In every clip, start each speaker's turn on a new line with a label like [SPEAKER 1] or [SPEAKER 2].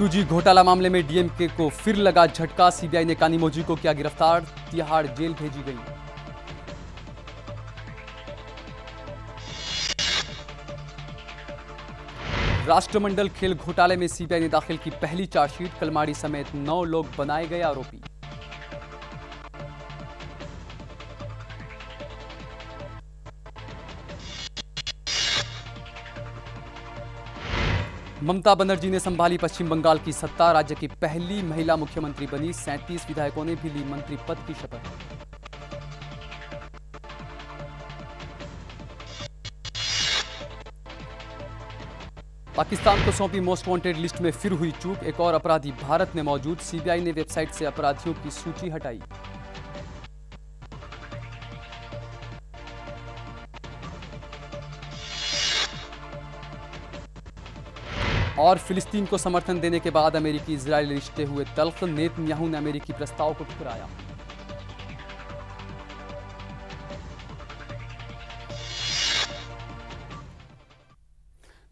[SPEAKER 1] 2G घोटाला मामले में डीएमके को फिर लगा झटका। सीबीआई ने कानिमोझी को किया गिरफ्तार, तिहाड़ जेल भेजी गई। राष्ट्रमंडल खेल घोटाले में सीबीआई ने दाखिल की पहली चार्जशीट। कलमाड़ी समेत 9 लोग बनाए गए आरोपी। ममता बनर्जी ने संभाली पश्चिम बंगाल की सत्ता। राज्य की पहली महिला मुख्यमंत्री बनी। 37 विधायकों ने भी ली मंत्री पद की शपथ। पाकिस्तान को सौंपी मोस्ट वांटेड लिस्ट में फिर हुई चूक। एक और अपराधी भारत में मौजूद। सीबीआई ने वेबसाइट से अपराधियों की सूची हटाई। और फिलिस्तीन को समर्थन देने के बाद अमेरिकी इजरायली रिश्ते हुए तल्ख। नेतन्याहू ने अमेरिकी प्रस्ताव को ठुकराया।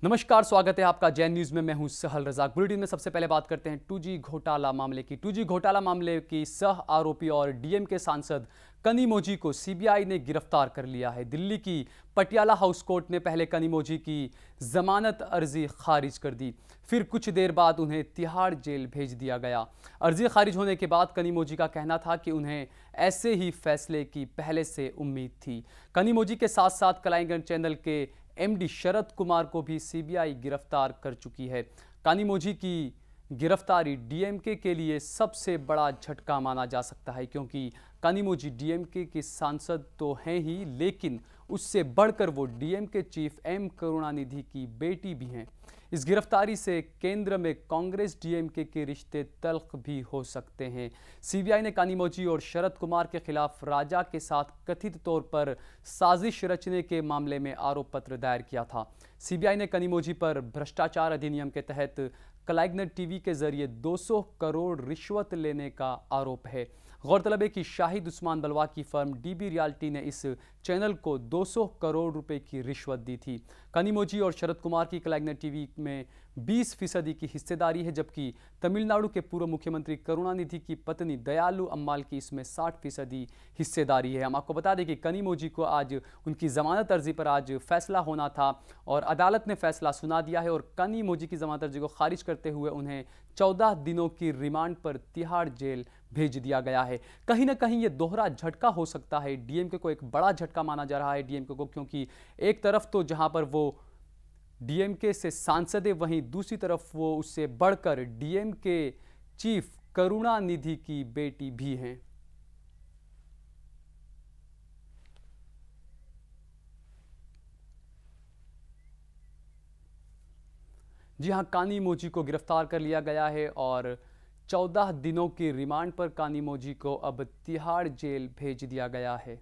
[SPEAKER 1] नमस्कार, स्वागत है आपका जैन न्यूज में। मैं हूं सहल रजाक। बुलेटिन में सबसे पहले बात करते हैं 2G घोटाला मामले की। 2G घोटाला मामले की सह आरोपी और डीएमके सांसद कानिमोझी को सीबीआई ने गिरफ्तार कर लिया है। दिल्ली की पटियाला हाउस कोर्ट ने पहले कानिमोझी की जमानत अर्जी खारिज कर दी, फिर कुछ देर बाद उन्हें तिहाड़ जेल भेज दिया गया। अर्जी खारिज होने के बाद कानिमोझी का कहना था कि उन्हें ऐसे ही फैसले की पहले से उम्मीद थी। कानिमोझी के साथ साथ कलाईगंज चैनल के एमडी शरद कुमार को भी सीबीआई गिरफ्तार कर चुकी है। कानिमोझी की गिरफ्तारी डीएमके के लिए सबसे बड़ा झटका माना जा सकता है, क्योंकि कानिमोझी डीएमके के सांसद तो हैं ही, लेकिन उससे बढ़कर वो डीएमके चीफ एम करुणानिधि की बेटी भी हैं। इस गिरफ्तारी से केंद्र में कांग्रेस डीएमके के रिश्ते तल्ख भी हो सकते हैं। सीबीआई ने कानिमोझी और शरद कुमार के खिलाफ राजा के साथ कथित तौर पर साजिश रचने के मामले में आरोप पत्र दायर किया था। सीबीआई ने कानिमोझी पर भ्रष्टाचार अधिनियम के तहत कलाईगंज टीवी के जरिए 200 करोड़ रिश्वत लेने का आरोप है। गौरतलब है कि शाहिद उस्मान बलवा की फर्म डीबी रियल्टी ने इस चैनल को 200 करोड़ रुपए की रिश्वत दी थी। कानिमोझी और शरद कुमार की कलाईगंज टीवी में 20% की हिस्सेदारी है, जबकि तमिलनाडु के पूर्व मुख्यमंत्री करुणानिधि की पत्नी दयालु अम्माल की इसमें 60% हिस्सेदारी है। हम आपको बता दें कि कानिमोझी को आज उनकी जमानत अर्जी पर आज फैसला होना था और अदालत ने फैसला सुना दिया है और कानिमोझी की जमानत अर्जी को खारिज करते हुए उन्हें 14 दिनों की रिमांड पर तिहाड़ जेल भेज दिया गया है। कहीं ना कहीं ये दोहरा झटका हो सकता है। डीएमके को एक बड़ा झटका माना जा रहा है डीएमके को, क्योंकि एक तरफ तो जहां पर वो डीएमके से सांसद है, वहीं दूसरी तरफ वो उससे बढ़कर डीएमके चीफ करुणानिधि की बेटी भी हैं। जी हां, कानिमोझी को गिरफ्तार कर लिया गया है और 14 दिनों की रिमांड पर कानिमोझी को अब तिहाड़ जेल भेज दिया गया है।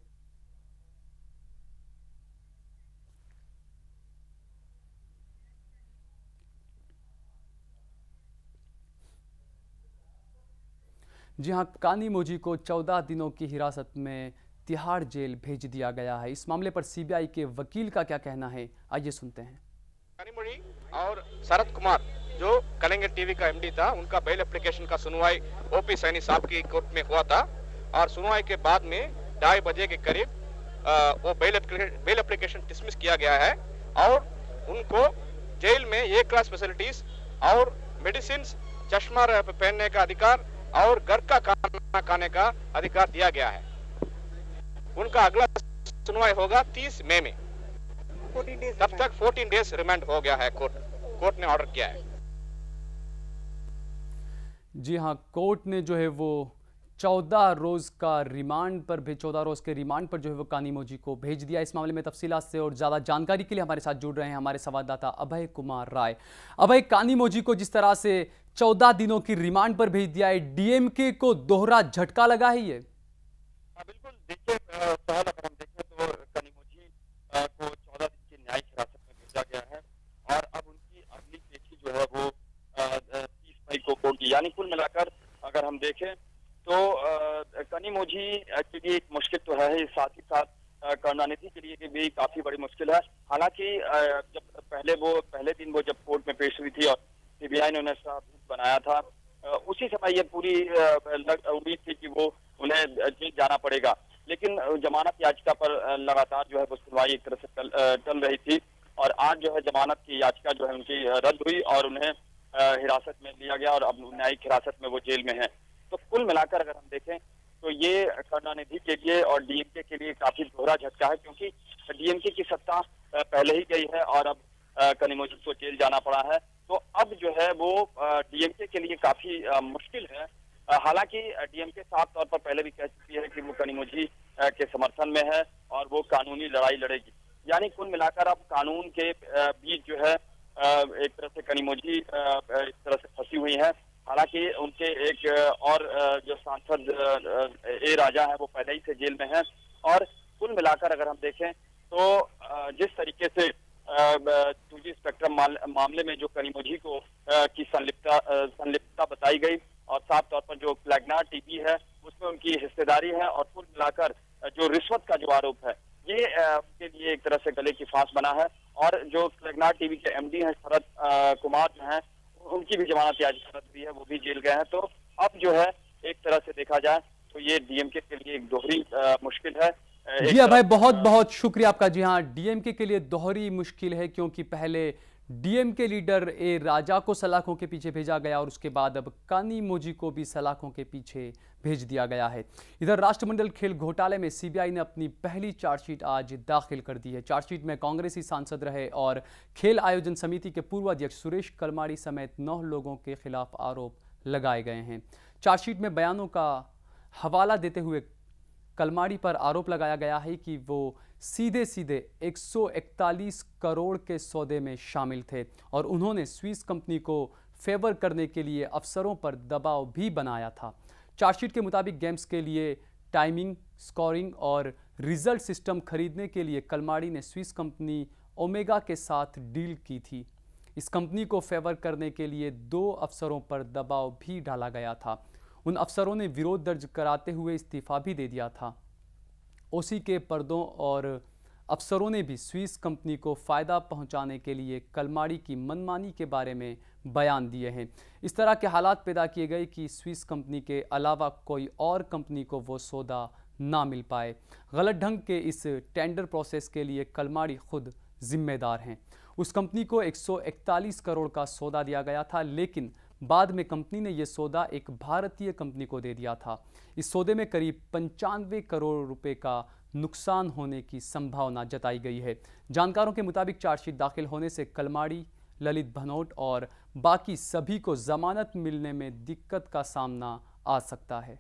[SPEAKER 1] जी हां, कानिमोझी को 14 दिनों की हिरासत में तिहाड़ जेल भेज दिया गया है। इस मामले पर सीबीआई के वकील का क्या कहना है, आइए सुनते हैं।
[SPEAKER 2] कानिमोझी और शरद कुमार जो कलाईगंज टीवी का एमडी था, उनका बेल एप्लीकेशन का सुनवाई ओपी सैनी साहब की कोर्ट में हुआ था और सुनवाई के बाद में 2:30 बजे के करीब वो बेल एप्लीकेशन डिसमिस किया गया है और उनको जेल में ए क्लास फैसिलिटीज और मेडिसिन, चश्मा पहनने का अधिकार और घर का खाना खाने का अधिकार दिया गया है। उनका अगला सुनवाई होगा 30 मई में। तब तक 14 डेज रिमांड हो गया है। कोर्ट ने ऑर्डर किया है।
[SPEAKER 1] जी हां, कोर्ट ने जो है वो 14 रोज के रिमांड पर जो है वो कानिमोझी को भेज दिया। इस मामले में तफसीलात से और ज्यादा जानकारी के लिए हमारे साथ जुड़ रहे हैं हमारे संवाददाता अभय कुमार राय। अभय, कानिमोझी को जिस तरह से 14 दिनों की रिमांड पर भेज दिया है, डीएमके को दोहरा झटका लगा है ये?
[SPEAKER 3] बिल्कुल, देखिए अगर हम देखें तो कानिमोझी को 14 दिन की न्यायिक हिरासत में भेजा गया है और अब उनकी अगली पेशी जो है वो 30 मई को होगी। यानी कुल मिलाकर अगर हम देखें तो कानिमोझी के लिए एक मुश्किल तो है ही, साथ ही साथ करुणानिधि के लिए भी काफी बड़ी मुश्किल है। हालांकि जब पहले दिन वो जब कोर्ट में पेश हुई थी और सीबीआई ने उन्हें बनाया की उम्मीद थी कि वो उन्हें जेल जाना पड़ेगा, लेकिन जमानत याचिका पर लगातार जो है वो सुनवाई एक तरह से टल रही थी और आज जो है जमानत की याचिका जो है उनकी रद्द हुई और उन्हें हिरासत में लिया गया और अब न्यायिक हिरासत में वो जेल में है। तो कुल मिलाकर अगर हम देखें तो ये करुणानिधि के लिए और डीएमके के लिए काफी दोहरा झटका है, क्योंकि डीएमके की सत्ता पहले ही गई है और अब कनिमोझी को जेल जाना पड़ा है। तो अब जो है वो डीएमके के लिए काफी मुश्किल है। हालांकि डीएमके साफ तौर पर पहले भी कह चुकी है कि वो कनिमोझी के समर्थन में है और वो कानूनी लड़ाई लड़ेगी। यानी कुल मिलाकर अब कानून के बीच जो है एक तरह से कनिमोझी इस तरह से फंसी हुई है। हालांकि उनके एक और जो सांसद ए राजा है वो पहले ही से जेल में है और कुल मिलाकर अगर हम देखें तो जिस तरीके से 2G स्पेक्ट्रम मामले में जो कनिमोझी को की संलिप्तता बताई गई और साफ तौर पर जो फ्लैगनार टीवी है उसमें उनकी हिस्सेदारी है और कुल मिलाकर जो रिश्वत का जो आरोप है ये उनके लिए एक तरह से गले की फांस बना है। और जो फ्लैगनार टीवी के एमडी हैं शरद कुमार जो हैं उनकी भी जमानत याचिका रद्द हुई है, वो भी जेल गए हैं। तो अब जो है एक तरह से देखा जाए तो ये डीएमके के लिए एक दोहरी मुश्किल है।
[SPEAKER 1] जी भाई, बहुत बहुत शुक्रिया आपका। जी हाँ, डीएमके के लिए दोहरी मुश्किल है क्योंकि पहले डीएमके लीडर ए राजा को सलाखों के पीछे भेजा गया और उसके बाद अब कनिमोझी को भी सलाखों के पीछे भेज दिया गया है। इधर राष्ट्रमंडल खेल घोटाले में सीबीआई ने अपनी पहली चार्जशीट आज दाखिल कर दी है। चार्जशीट में कांग्रेसी सांसद रहे और खेल आयोजन समिति के पूर्व अध्यक्ष सुरेश कलमाड़ी समेत 9 लोगों के खिलाफ आरोप लगाए गए हैं। चार्जशीट में बयानों का हवाला देते हुए कलमाड़ी पर आरोप लगाया गया है कि वो सीधे 141 करोड़ के सौदे में शामिल थे और उन्होंने स्विस कंपनी को फेवर करने के लिए अफसरों पर दबाव भी बनाया था। चार्जशीट के मुताबिक गेम्स के लिए टाइमिंग, स्कोरिंग और रिजल्ट सिस्टम खरीदने के लिए कलमाड़ी ने स्विस कंपनी ओमेगा के साथ डील की थी। इस कंपनी को फेवर करने के लिए 2 अफसरों पर दबाव भी डाला गया था। उन अफसरों ने विरोध दर्ज कराते हुए इस्तीफा भी दे दिया था। ओसी के पर्दों और अफसरों ने भी स्विस कंपनी को फ़ायदा पहुंचाने के लिए कलमाड़ी की मनमानी के बारे में बयान दिए हैं। इस तरह के हालात पैदा किए गए कि स्विस कंपनी के अलावा कोई और कंपनी को वो सौदा ना मिल पाए। गलत ढंग के इस टेंडर प्रोसेस के लिए कलमाड़ी खुद जिम्मेदार हैं। उस कंपनी को 141 करोड़ का सौदा दिया गया था, लेकिन बाद में कंपनी ने यह सौदा एक भारतीय कंपनी को दे दिया था। इस सौदे में करीब 95 करोड़ रुपए का नुकसान होने की संभावना जताई गई है। जानकारों के मुताबिक चार्जशीट दाखिल होने से कलमाड़ी, ललित भनोट और बाकी सभी को जमानत मिलने में दिक्कत का सामना आ सकता है।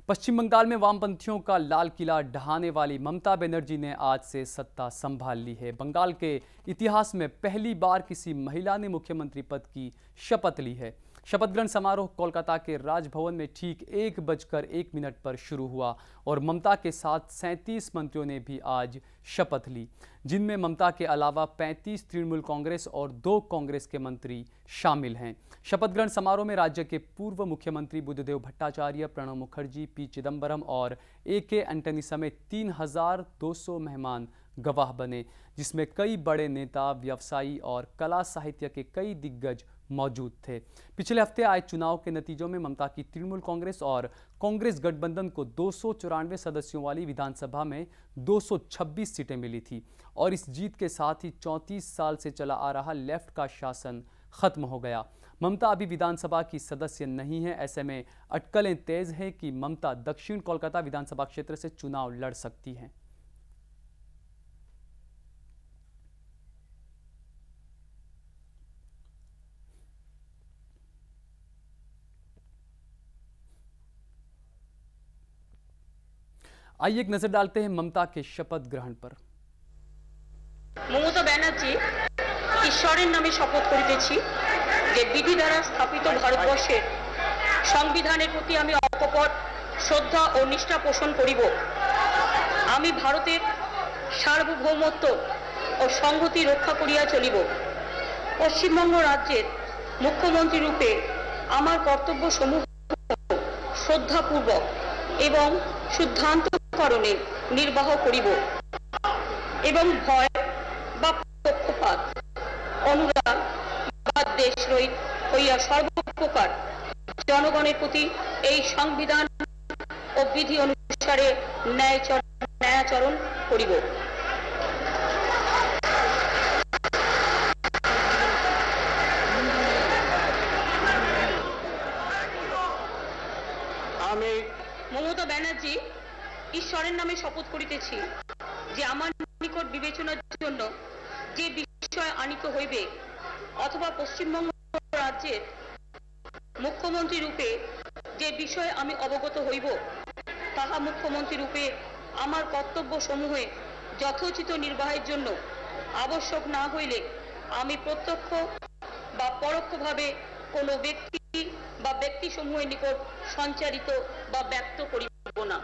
[SPEAKER 1] पश्चिम बंगाल में वामपंथियों का लाल किला ढहाने वाली ममता बनर्जी ने आज से सत्ता संभाल ली है। बंगाल के इतिहास में पहली बार किसी महिला ने मुख्यमंत्री पद की शपथ ली है। शपथ ग्रहण समारोह कोलकाता के राजभवन में ठीक 1:01 पर शुरू हुआ और ममता के साथ 37 मंत्रियों ने भी आज शपथ ली, जिनमें ममता के अलावा 35 तृणमूल कांग्रेस और 2 कांग्रेस के मंत्री शामिल हैं। शपथ ग्रहण समारोह में राज्य के पूर्व मुख्यमंत्री बुद्धदेव भट्टाचार्य, प्रणब मुखर्जी, पी चिदम्बरम और AK एंटनी समेत 3200 मेहमान गवाह बने, जिसमें कई बड़े नेता, व्यवसायी और कला साहित्य के कई दिग्गज मौजूद थे। पिछले हफ्ते आए चुनाव के नतीजों में ममता की तृणमूल कांग्रेस और कांग्रेस गठबंधन को 294 सदस्यों वाली विधानसभा में 226 सीटें मिली थी और इस जीत के साथ ही 34 साल से चला आ रहा लेफ्ट का शासन खत्म हो गया। ममता अभी विधानसभा की सदस्य नहीं है। ऐसे में अटकलें तेज हैं कि ममता दक्षिण कोलकाता विधानसभा क्षेत्र से चुनाव लड़ सकती हैं। आइए एक नजर डालते हैं ममता के शपथ ग्रहण पर।
[SPEAKER 4] মমতা ব্যানার্জি ঈশ্বরের নামে শপথ করিতেছি যে বিধি দ্বারা স্থাপিত ভারতবর্ষের সংবিধানের প্রতি আমি অকপট শ্রদ্ধা ও নিষ্ঠা পোষণ করিব। আমি ভারতের সার্বভৌমত্ব ও সংহতি রক্ষা করিয়া চলিব। পশ্চিমবঙ্গ রাজ্যের মুখ্যমন্ত্রী রূপে আমার কর্তব্য সমূহ শ্রদ্ধাপূর্বক এবং সিদ্ধান্ত কারণে নির্বাহ করিব এবং ভয় বা পক্ষপাত অনুরাগ বা দেশরহিত হইয়া সর্বপ্রকার জনগণের প্রতি এই সংবিধান ও বিধি অনুসারে ন্যায়াচরণ করিব। আমি মমতা ব্যানার্জি ঈশ্বরের নামে শপথ করিতেছি যে আমার নিকট বিবেচনার জন্য যে বিষয় আনিত হইবে অথবা পশ্চিমবঙ্গ রাজ্যের মুখ্যমন্ত্রী রূপে যে বিষয়ে আমি অবগত হইব তাহা মুখ্যমন্ত্রী রূপে আমার কর্তব্য সমূহে যথোচিত নির্বাহের জন্য আবশ্যক না হইলে আমি প্রত্যক্ষ বা পরোক্ষভাবে কোনো ব্যক্তি বা ব্যক্তিসমূহের নিকট সঞ্চারিত বা ব্যক্ত করিব না।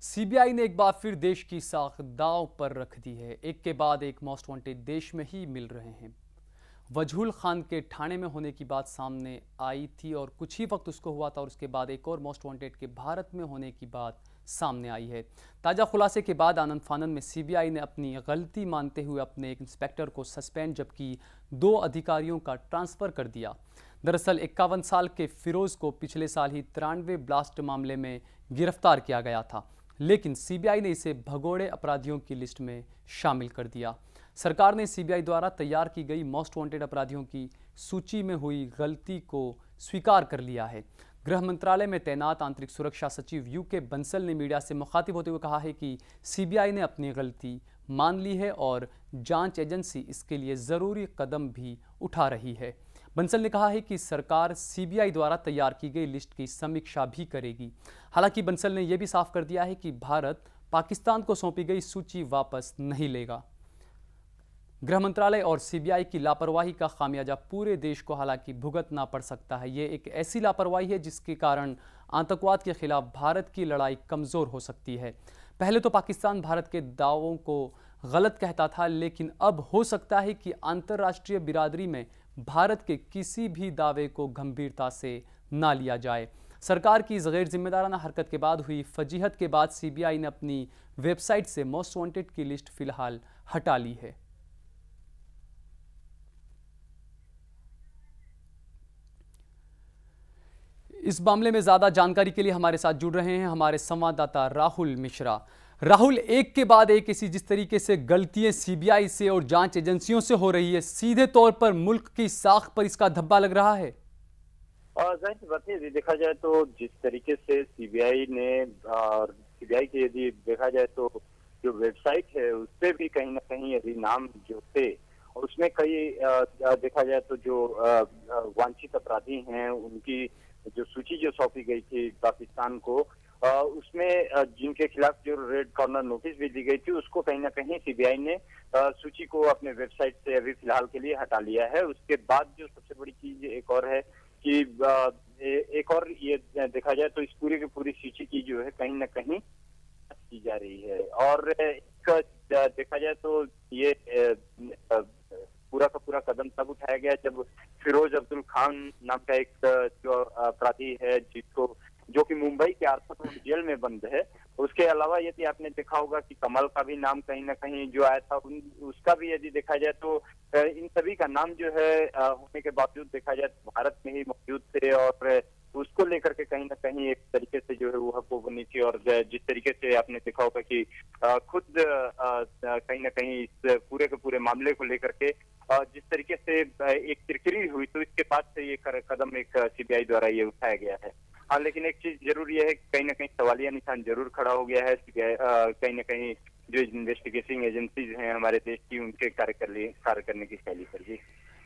[SPEAKER 1] सीबीआई ने एक बार फिर देश की साख दांव पर रख दी है। एक के बाद एक मोस्ट वांटेड देश में ही मिल रहे हैं। वजहुल खान के ठाणे में होने की बात सामने आई थी और कुछ ही वक्त उसको हुआ था और उसके बाद एक और मोस्ट वांटेड के भारत में होने की बात सामने आई है। ताज़ा खुलासे के बाद आनंद फानंद में सीबीआई ने अपनी गलती मानते हुए अपने एक इंस्पेक्टर को सस्पेंड जबकि 2 अधिकारियों का ट्रांसफ़र कर दिया। दरअसल 51 साल के फिरोज़ को पिछले साल ही 93 ब्लास्ट मामले में गिरफ्तार किया गया था, लेकिन सीबीआई ने इसे भगोड़े अपराधियों की लिस्ट में शामिल कर दिया। सरकार ने सीबीआई द्वारा तैयार की गई मोस्ट वांटेड अपराधियों की सूची में हुई गलती को स्वीकार कर लिया है। गृह मंत्रालय में तैनात आंतरिक सुरक्षा सचिव यूके बंसल ने मीडिया से मुखातिब होते हुए कहा है कि सीबीआई ने अपनी गलती मान ली है और जांच एजेंसी इसके लिए ज़रूरी कदम भी उठा रही है। बंसल ने कहा है कि सरकार सीबीआई द्वारा तैयार की गई लिस्ट की समीक्षा भी करेगी। हालांकि बंसल ने यह भी साफ कर दिया है कि भारत पाकिस्तान को सौंपी गई सूची वापस नहीं लेगा। गृह मंत्रालय और सीबीआई की लापरवाही का खामियाजा पूरे देश को हालांकि भुगतना पड़ सकता है। ये एक ऐसी लापरवाही है जिसके कारण आतंकवाद के खिलाफ भारत की लड़ाई कमज़ोर हो सकती है। पहले तो पाकिस्तान भारत के दावों को गलत कहता था, लेकिन अब हो सकता है कि अंतर्राष्ट्रीय बिरादरी में भारत के किसी भी दावे को गंभीरता से ना लिया जाए। सरकार की इस गैर जिम्मेदाराना हरकत के बाद हुई फजीहत के बाद सीबीआई ने अपनी वेबसाइट से मोस्ट वांटेड की लिस्ट फिलहाल हटा ली है। इस मामले में ज्यादा जानकारी के लिए हमारे साथ जुड़ रहे हैं हमारे संवाददाता राहुल मिश्रा। राहुल, एक के बाद एक ऐसी जिस तरीके से गलतियां सीबीआई से और जांच एजेंसियों से हो रही है, सीधे तौर पर मुल्क की साख पर इसका धब्बा लग रहा है।
[SPEAKER 3] जाहिर सी बात है, यदि देखा जाए तो जिस तरीके से सीबीआई के यदि देखा जाए तो जो वेबसाइट है उस पर भी कहीं ना कहीं यदि नाम जो थे उसमें कई देखा जाए तो जो वांछित अपराधी हैं उनकी जो सूची जो सौंपी गई थी पाकिस्तान को, उसमें जिनके खिलाफ जो रेड कॉर्नर नोटिस भी दी गई थी उसको कहीं ना कहीं सीबीआई ने सूची को अपने वेबसाइट से अभी फिलहाल के लिए हटा लिया है। उसके बाद जो सबसे बड़ी चीज एक और है कि एक और ये देखा जाए तो इस पूरी की पूरी सूची की जो है कहीं ना कहीं की जा रही है और देखा जाए तो ये पूरा का पूरा कदम तब उठाया गया जब फिरोज अब्दुल खान नाम का एक जो अपराधी है जो कि मुंबई के आर्थर रोड जेल में बंद है। उसके अलावा यदि आपने देखा होगा कि कमल का भी नाम कहीं ना कहीं जो आया था उसका भी यदि देखा जाए तो इन सभी का नाम जो है होने के बावजूद देखा जाए तो भारत में ही मौजूद थे और उसको लेकर के कहीं ना कहीं एक तरीके से जो है वो हक बनी थी। और जिस तरीके से आपने देखा होगा कि खुद कहीं ना कहीं इस पूरे के पूरे मामले को लेकर के जिस तरीके से एक किरकिरी हुई तो इसके बाद से ये कदम एक सीबीआई द्वारा ये उठाया गया है। हाँ, लेकिन एक चीज जरूर ये है कि कहीं ना कहीं सवालिया निशान जरूर खड़ा हो गया है। कहीं ना कहीं जो इन्वेस्टिगेटिंग एजेंसीज हैं हमारे देश की उनके कार्य करने की शैली पर।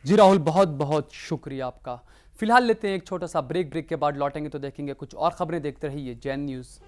[SPEAKER 1] जी राहुल, बहुत बहुत शुक्रिया आपका। फिलहाल लेते हैं एक छोटा सा ब्रेक के बाद लौटेंगे तो देखेंगे कुछ और खबरें। देखते रहिए जैन न्यूज़।